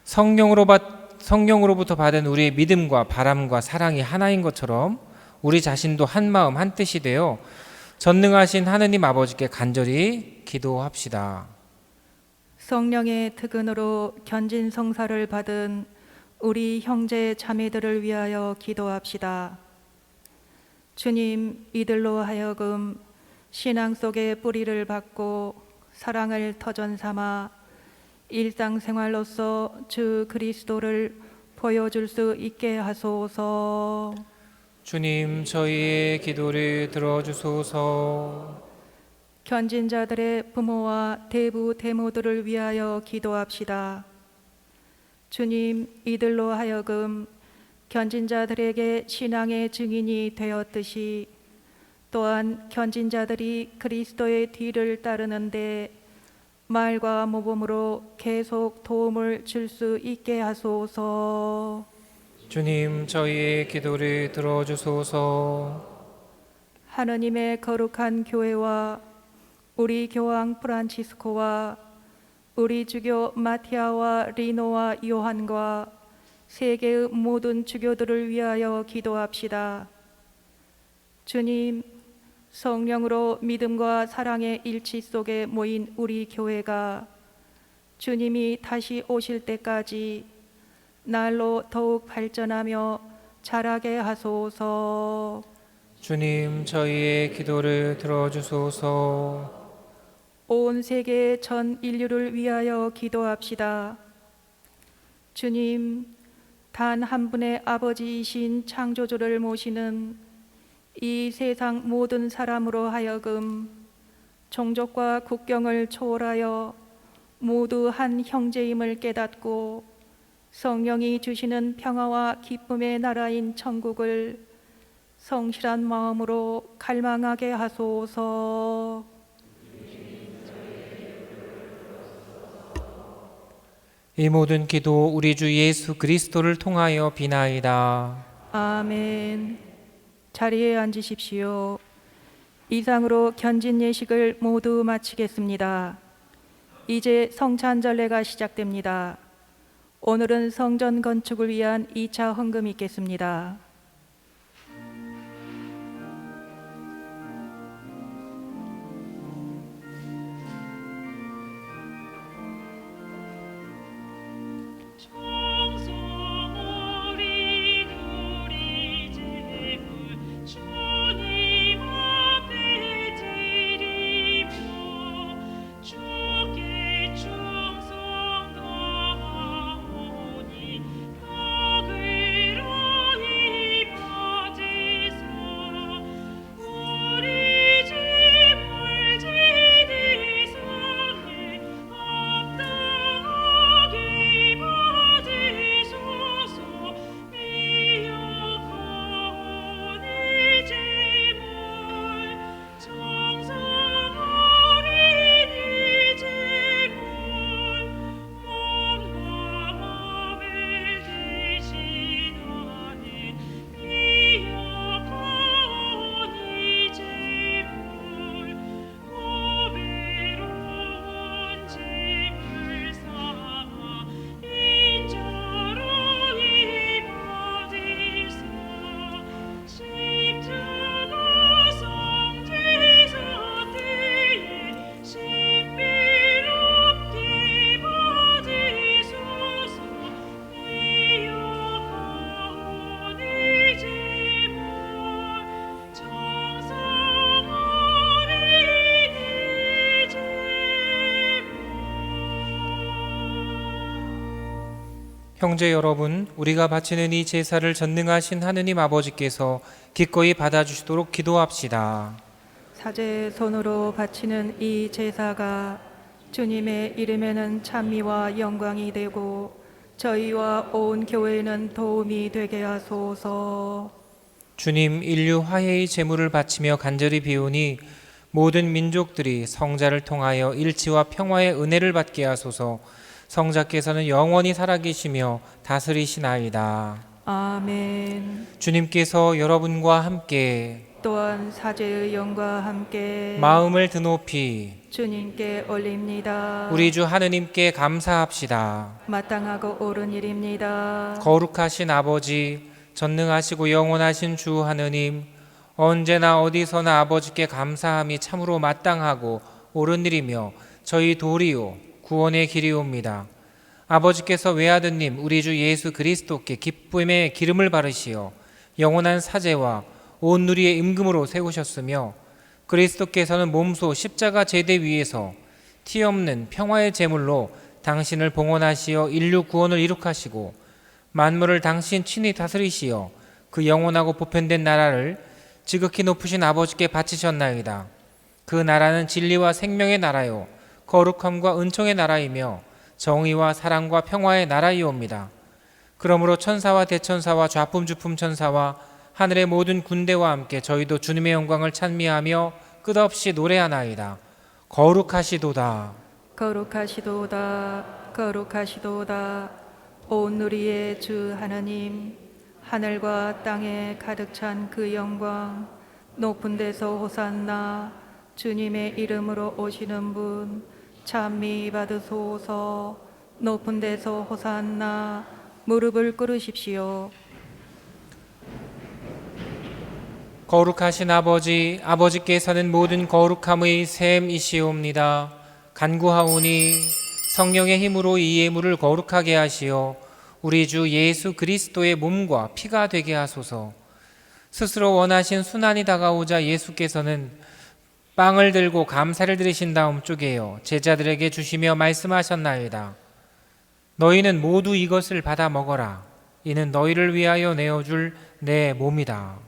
성령으로부터 받은 우리의 믿음과 바람과 사랑이 하나인 것처럼 우리 자신도 한 마음 한 뜻이 되어 전능하신 하느님 아버지께 간절히 기도합시다. 성령의 특은으로 견진 성사를 받은 우리 형제 자매들을 위하여 기도합시다. 주님, 이들로 하여금 신앙 속에 뿌리를 박고 사랑을 터전 삼아 일상생활로서 주 그리스도를 보여줄 수 있게 하소서. 주님, 저희의 기도를 들어주소서. 견진 자들의 부모와 대부 대모들을 위하여 기도합시다. 주님, 이들로 하여금 견진 자들에게 신앙의 증인이 되었듯이 또한 견진 자들이 그리스도의 뒤를 따르는데 말과 모범으로 계속 도움을 줄 수 있게 하소서. 주님, 저희의 기도를 들어주소서. 하느님의 거룩한 교회와 우리 교황 프란치스코와 우리 주교 마티아와 리노와 요한과 세계의 모든 주교들을 위하여 기도합시다. 주님, 성령으로 믿음과 사랑의 일치 속에 모인 우리 교회가 주님이 다시 오실 때까지 날로 더욱 발전하며 자라게 하소서. 주님, 저희의 기도를 들어주소서. 온 세계 전 인류를 위하여 기도합시다. 주님, 단 한 분의 아버지이신 창조주를 모시는 이 세상 모든 사람으로 하여금 종족과 국경을 초월하여 모두 한 형제임을 깨닫고 성령이 주시는 평화와 기쁨의 나라인 천국을 성실한 마음으로 갈망하게 하소서. 이 모든 기도 우리 주 예수 그리스도를 통하여 비나이다. 아멘. 자리에 앉으십시오. 이상으로 견진 예식을 모두 마치겠습니다. 이제 성찬절례가 시작됩니다. 오늘은 성전 건축을 위한 2차 헌금이 있겠습니다. 형제 여러분, 우리가 바치는 이 제사를 전능하신 하느님 아버지께서 기꺼이 받아주시도록 기도합시다. 사제 손으로 바치는 이 제사가 주님의 이름에는 찬미와 영광이 되고 저희와 온 교회에는 도움이 되게 하소서. 주님, 인류 화해의 제물을 바치며 간절히 비우니 모든 민족들이 성자를 통하여 일치와 평화의 은혜를 받게 하소서. 성자께서는 영원히 살아계시며 다스리시나이다. 아멘. 주님께서 여러분과 함께 또한 사제의 영과 함께 마음을 드높이 주님께 올립니다. 우리 주 하느님께 감사합시다. 마땅하고 옳은 일입니다. 거룩하신 아버지, 전능하시고 영원하신 주 하느님, 언제나 어디서나 아버지께 감사함이 참으로 마땅하고 옳은 일이며 저희 도리요 구원의 길이옵니다. 아버지께서 외아드님 우리 주 예수 그리스도께 기쁨의 기름을 바르시어 영원한 사제와 온 누리의 임금으로 세우셨으며 그리스도께서는 몸소 십자가 제대 위에서 티 없는 평화의 제물로 당신을 봉헌하시어 인류 구원을 이룩하시고 만물을 당신 친히 다스리시어 그 영원하고 보편된 나라를 지극히 높으신 아버지께 바치셨나이다. 그 나라는 진리와 생명의 나라요 거룩함과 은총의 나라이며 정의와 사랑과 평화의 나라이옵니다. 그러므로 천사와 대천사와 좌품주품 천사와 하늘의 모든 군대와 함께 저희도 주님의 영광을 찬미하며 끝없이 노래하나이다. 거룩하시도다. 거룩하시도다. 거룩하시도다. 온 누리의 주 하나님, 하늘과 땅에 가득 찬 그 영광, 높은 데서 호산나, 주님의 이름으로 오시는 분 찬미 받으소서. 높은 데서 호산나, 무릎을 꿇으십시오. 거룩하신 아버지, 아버지께서는 모든 거룩함의 샘이시옵니다. 간구하오니 성령의 힘으로 이 예물을 거룩하게 하시어 우리 주 예수 그리스도의 몸과 피가 되게 하소서. 스스로 원하신 순환이 다가오자 예수께서는 빵을 들고 감사를 드리신 다음 쪼개어 제자들에게 주시며 말씀하셨나이다. 너희는 모두 이것을 받아 먹어라. 이는 너희를 위하여 내어줄 내 몸이다.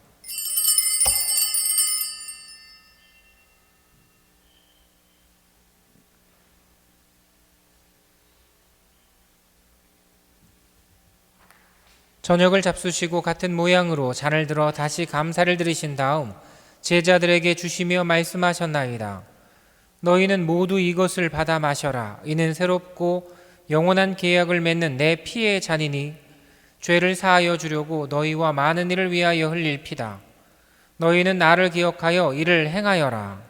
저녁을 잡수시고 같은 모양으로 잔을 들어 다시 감사를 드리신 다음 제자들에게 주시며 말씀하셨나이다. 너희는 모두 이것을 받아 마셔라. 이는 새롭고 영원한 계약을 맺는 내 피의 잔이니 죄를 사하여 주려고 너희와 많은 이를 위하여 흘릴 피다. 너희는 나를 기억하여 이를 행하여라.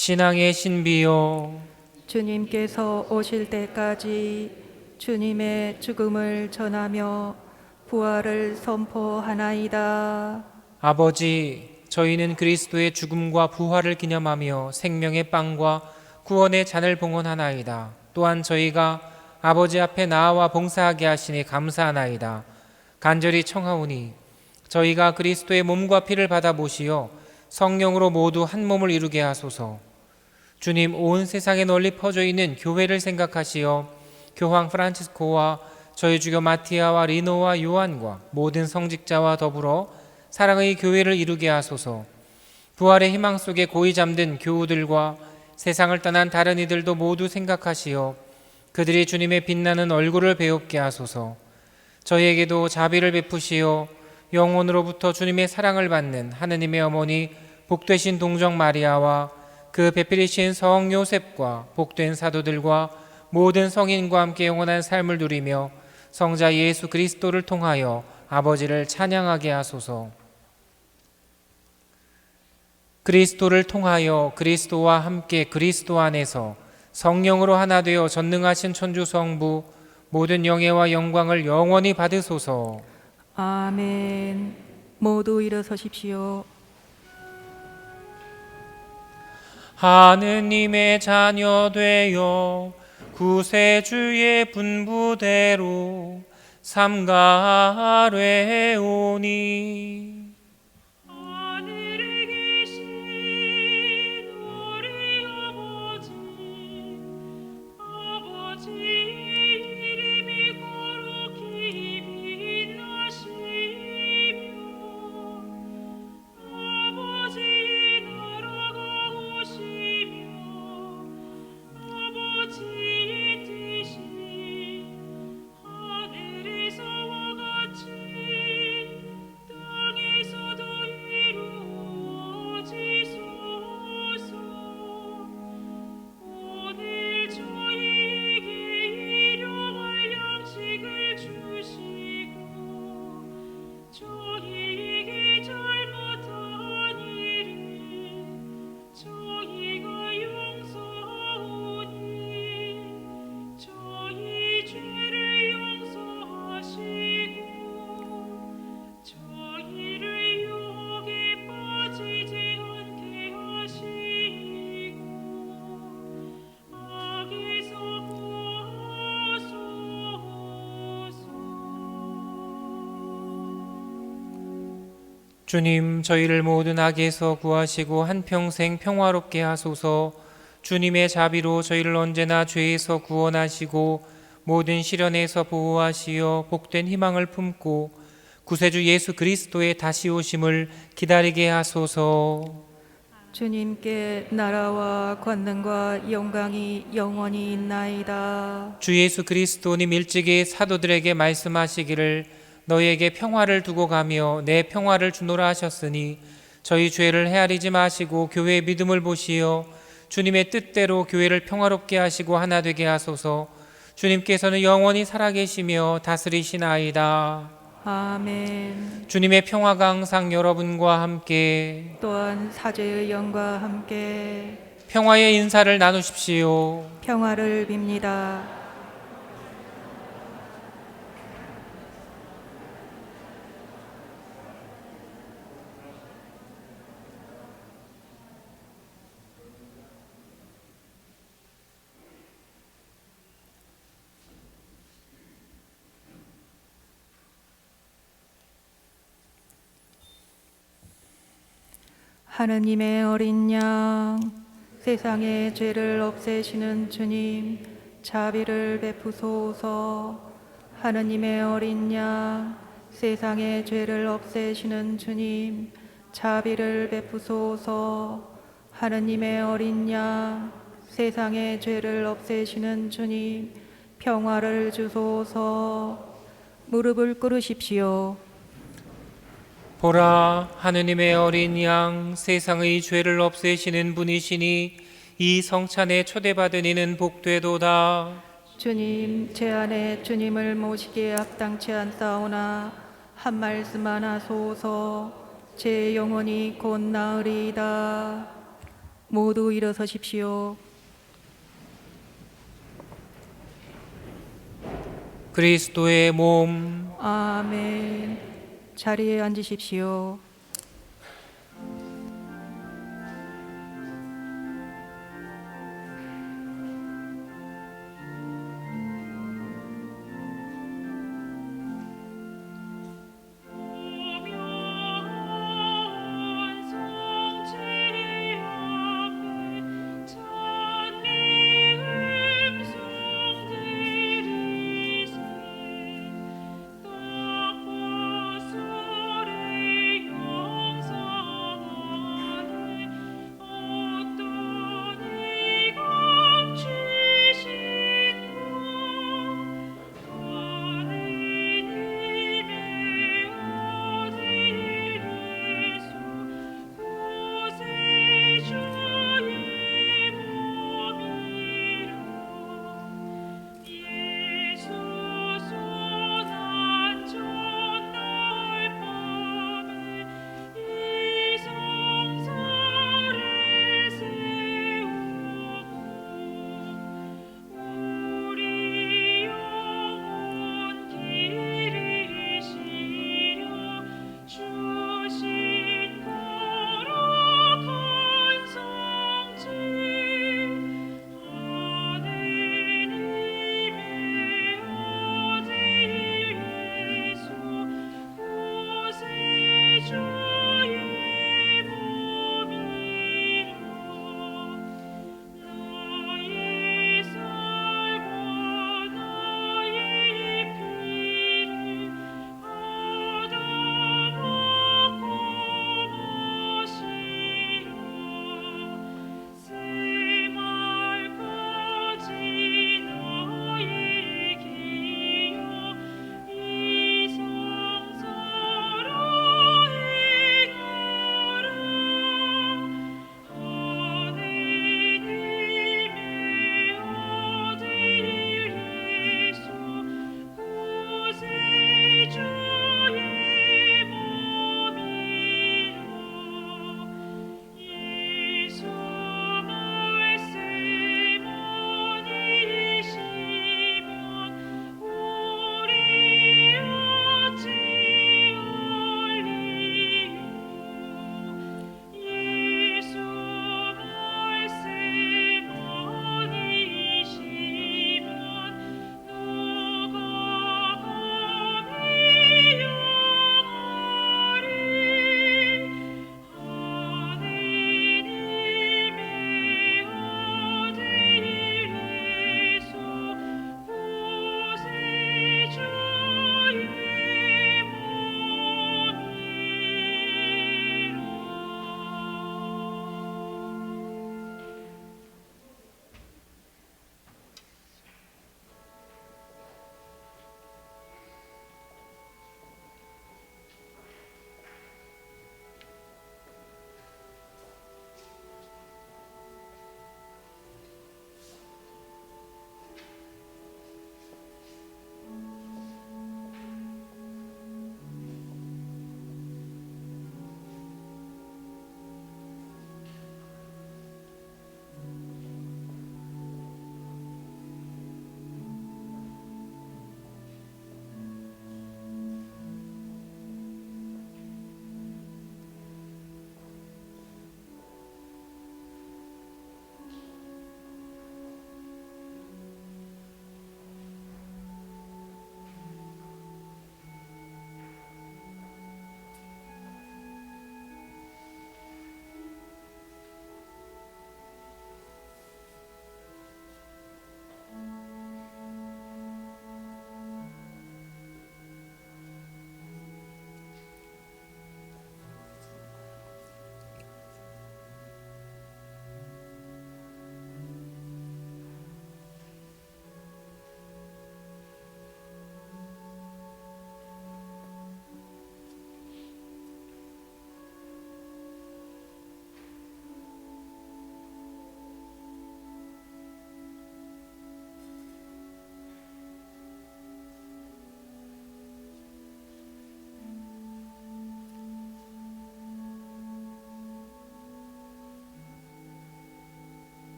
신앙의 신비요, 주님께서 오실 때까지 주님의 죽음을 전하며 부활을 선포하나이다. 아버지, 저희는 그리스도의 죽음과 부활을 기념하며 생명의 빵과 구원의 잔을 봉헌하나이다. 또한 저희가 아버지 앞에 나아와 봉사하게 하시니 감사하나이다. 간절히 청하오니 저희가 그리스도의 몸과 피를 받아 보시어 성령으로 모두 한 몸을 이루게 하소서. 주님, 온 세상에 널리 퍼져 있는 교회를 생각하시어 교황 프란치스코와 저희 주교 마티아와 리노와 요한과 모든 성직자와 더불어 사랑의 교회를 이루게 하소서. 부활의 희망 속에 고이 잠든 교우들과 세상을 떠난 다른 이들도 모두 생각하시어 그들이 주님의 빛나는 얼굴을 배웁게 하소서. 저희에게도 자비를 베푸시어 영혼으로부터 주님의 사랑을 받는 하느님의 어머니 복되신 동정 마리아와 그 배필이신 성 요셉과 복된 사도들과 모든 성인과 함께 영원한 삶을 누리며 성자 예수 그리스도를 통하여 아버지를 찬양하게 하소서. 그리스도를 통하여 그리스도와 함께 그리스도 안에서 성령으로 하나 되어 전능하신 천주 성부 모든 영예와 영광을 영원히 받으소서. 아멘. 모두 일어서십시오. 하느님의 자녀 되어 구세주의 분부대로 삼가뢰오니 주님, 저희를 모든 악에서 구하시고 한평생 평화롭게 하소서. 주님의 자비로 저희를 언제나 죄에서 구원하시고 모든 시련에서 보호하시어 복된 희망을 품고 구세주 예수 그리스도의 다시 오심을 기다리게 하소서. 주님께 나라와 권능과 영광이 영원히 있나이다. 주 예수 그리스도님 일찍이 사도들에게 말씀하시기를 너희에게 평화를 두고 가며 내 평화를 주노라 하셨으니 저희 죄를 헤아리지 마시고 교회의 믿음을 보시어 주님의 뜻대로 교회를 평화롭게 하시고 하나 되게 하소서. 주님께서는 영원히 살아계시며 다스리시나이다. 아멘. 주님의 평화가 항상 여러분과 함께. 또한 사제의 영과 함께 평화의 인사를 나누십시오. 평화를 빕니다. 하느님의 어린 양, 세상의 죄를 없애시는 주님, 자비를 베푸소서. 하느님의 어린 양, 세상의 죄를 없애시는 주님, 자비를 베푸소서. 하느님의 어린 양, 세상의 죄를 없애시는 주님, 평화를 주소서. 무릎을 꿇으십시오. 보라, 하느님의 어린 양, 세상의 죄를 없애시는 분이시니 이 성찬에 초대받은 이는 복되도다. 주님, 제 안에 주님을 모시기에 합당치 않사오나 한 말씀만 하소서. 제 영혼이 곧 나으리이다. 모두 일어서십시오. 그리스도의 몸. 아멘. 자리에 앉으십시오.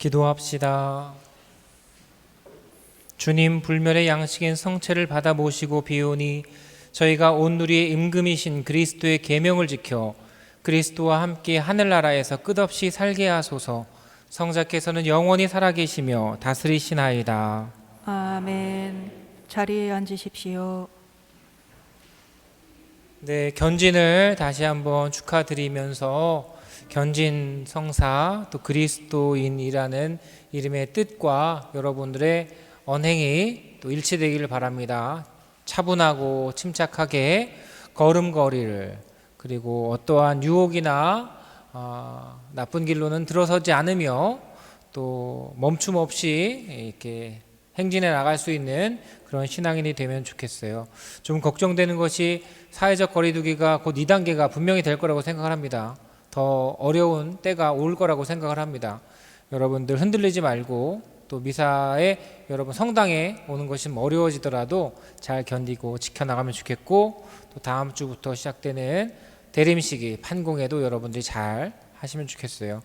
기도합시다. 주님, 불멸의 양식인 성체를 받아 모시고 비오니 저희가 온 누리의 임금이신 그리스도의 계명을 지켜 그리스도와 함께 하늘나라에서 끝없이 살게 하소서. 성자께서는 영원히 살아계시며 다스리시나이다. 아멘. 자리에 앉으십시오. 네, 견진을 다시 한번 축하드리면서 견진 성사 또 그리스도인이라는 이름의 뜻과 여러분들의 언행이 또 일치되기를 바랍니다. 차분하고 침착하게 걸음걸이를, 그리고 어떠한 유혹이나 나쁜 길로는 들어서지 않으며 또 멈춤 없이 이렇게 행진해 나갈 수 있는 그런 신앙인이 되면 좋겠어요. 좀 걱정되는 것이 사회적 거리두기가 곧 2단계가 분명히 될 거라고 생각을 합니다. 더 어려운 때가 올 거라고 생각을 합니다. 여러분들 흔들리지 말고, 또 미사에 여러분 성당에 오는 것이 어려워지더라도 잘 견디고 지켜나가면 좋겠고, 또 다음 주부터 시작되는 대림시기 판공에도 여러분들이 잘 하시면 좋겠어요.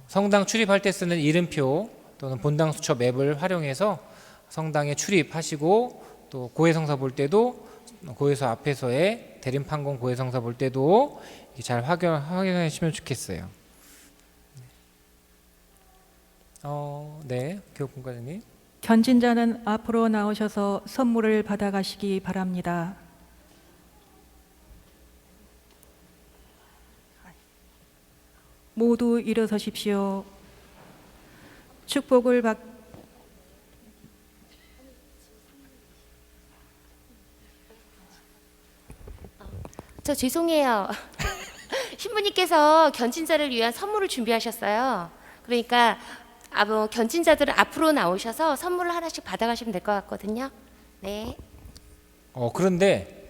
성당 출입할 때 쓰는 이름표 또는 본당 수첩 맵을 활용해서 성당에 출입하시고, 또 고해성사 볼 때도 고해서 앞에서의 대림판공 고해성사 볼 때도 잘 확인하시면 좋겠어요. 네, 교육분과장님. 견진자는 앞으로 나오셔서 선물을 받아가시기 바랍니다. 모두 일어서십시오. 축복을 받 저 죄송해요. 신부님께서 견진자를 위한 선물을 준비하셨어요. 그러니까 견진자들은 앞으로 나오셔서 선물을 하나씩 받아가시면 될 것 같거든요. 네. 그런데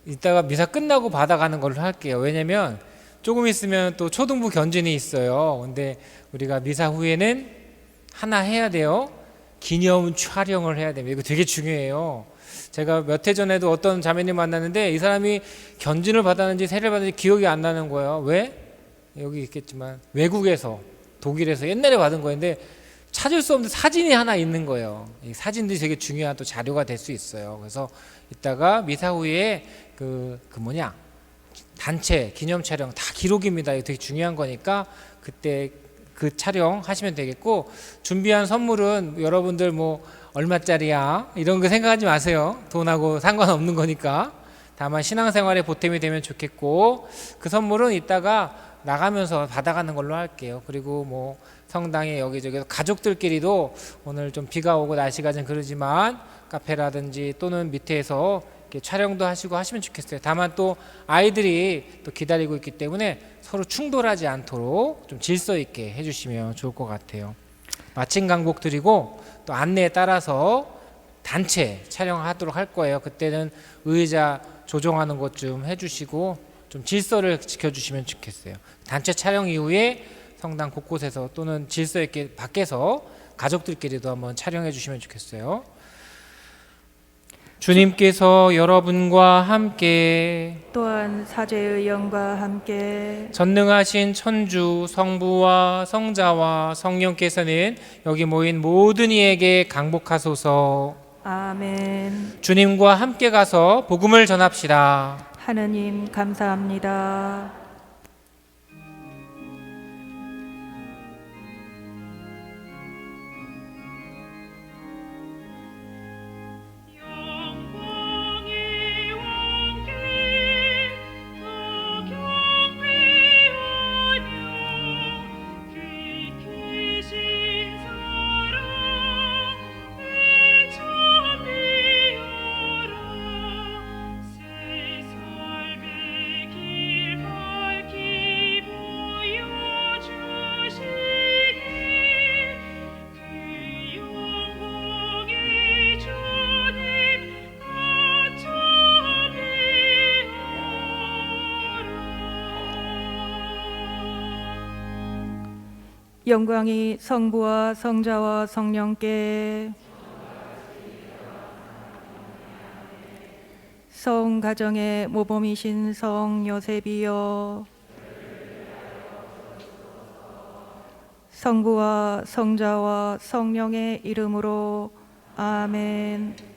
이따가 미사 끝나고 받아가는 걸로 할게요. 왜냐면 조금 있으면 또 초등부 견진이 있어요. 근데 우리가 미사 후에는 하나 해야 돼요. 기념 촬영을 해야 됩니다. 이거 되게 중요해요. 제가 몇 해 전에도 어떤 자매님 만났는데 이 사람이 견진을 받았는지 세례를 받았는지 기억이 안 나는 거예요. 왜? 여기 있겠지만 외국에서, 독일에서 옛날에 받은 거였는데 찾을 수 없는 사진이 하나 있는 거예요. 이 사진들이 되게 중요한 또 자료가 될 수 있어요. 그래서 이따가 미사 후에 단체 기념 촬영 다 기록입니다. 이거 되게 중요한 거니까 그때 그 촬영 하시면 되겠고, 준비한 선물은 여러분들 얼마짜리야 이런 거 생각하지 마세요. 돈하고 상관없는 거니까. 다만 신앙생활에 보탬이 되면 좋겠고, 그 선물은 이따가 나가면서 받아가는 걸로 할게요. 그리고 성당에 여기저기 가족들끼리도 오늘 좀 비가 오고 날씨가 좀 그러지만 카페라든지 또는 밑에서 이렇게 촬영도 하시고 하시면 좋겠어요. 다만 또 아이들이 또 기다리고 있기 때문에 서로 충돌하지 않도록 좀 질서 있게 해주시면 좋을 것 같아요. 마침 강복 드리고 또 안내에 따라서 단체 촬영하도록 할 거예요. 그때는 의자 조정하는 것 좀 해주시고 좀 질서를 지켜주시면 좋겠어요. 단체 촬영 이후에 성당 곳곳에서 또는 질서 있게 밖에서 가족들끼리도 한번 촬영해 주시면 좋겠어요. 주님께서 여러분과 함께 또한 사제의 영과 함께 전능하신 천주 성부와 성자와 성령께서는 여기 모인 모든 이에게 강복하소서. 아멘. 주님과 함께 가서 복음을 전합시다. 하느님 감사합니다. 영광이 성부와 성자와 성령께 성가정의 모범이신 성 요셉이여 성부와 성자와 성령의 이름으로 아멘.